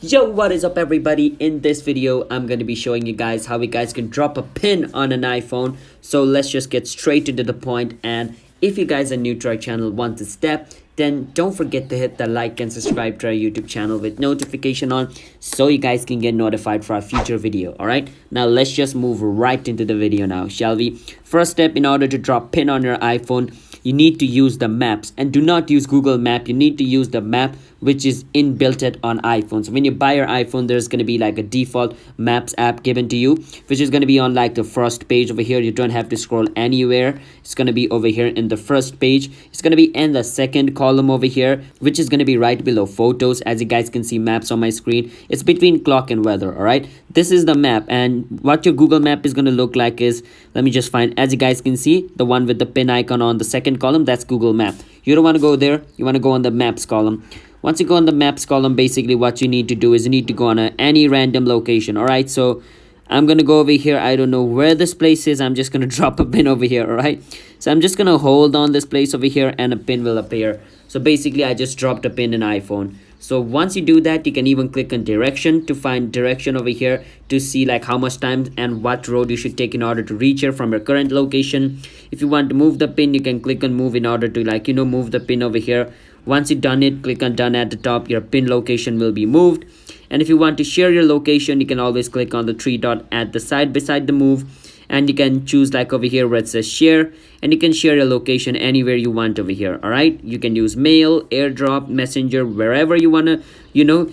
Yo, what is up everybody? In this video I'm going to be showing you guys how you guys can drop a pin on an iPhone. So let's just get straight to the point, and if you guys are new to our channel, want this step, then don't forget to hit the like and subscribe to our YouTube channel with notification on so you guys can get notified for our future video. Alright, now let's just move right into the video now, shall we? First step, in order to drop pin on your iPhone, you need to use the maps, and do not use Google Map. You need to use the map which is inbuilt on iPhone. So when you buy your iPhone, there's going to be like a default maps app given to you, which is going to be on like the first page over here. You don't have to scroll anywhere. It's going to be over here in the first page. It's going to be in the second column over here, which is going to be right below photos. As you guys can see, maps on my screen, it's between clock and weather. All right, this is the map, and what your Google Map is going to look like is, let me just find, as you guys can see, the one with the pin icon on the second column, that's Google Map. You don't want to go there. You want to go on the maps column. Once you go on the maps column, basically what you need to do is you need to go on any random location. All right, so I'm gonna go over here. I don't know where this place is. I'm just gonna drop a pin over here. All right, so I'm just gonna hold on this place over here and a pin will appear. So basically I just dropped a pin in iPhone. So once you do that, you can even click on direction to find direction over here to see like how much time and what road you should take in order to reach here from your current location. If you want to move the pin, you can click on move in order to, like, move the pin over here. Once you've done it, click on done at the top. Your pin location will be moved. And if you want to share your location, you can always click on the three dot at the side beside the move, and you can choose like over here where it says share, and you can share your location anywhere you want over here. All right, you can use mail, airdrop, messenger, wherever you want to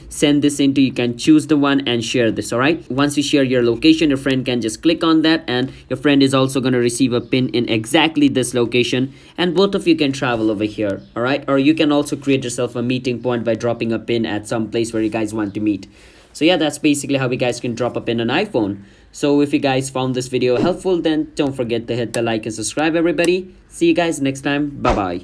send this into. You can choose the one and share this. All right, once you share your location, your friend can just click on that, and your friend is also going to receive a pin in exactly this location, and both of you can travel over here. All right, or you can also create yourself a meeting point by dropping a pin at some place where you guys want to meet. So yeah, that's basically how you guys can drop a pin on iPhone. So if you guys found this video helpful, then don't forget to hit the like and subscribe everybody. See you guys next time. Bye bye.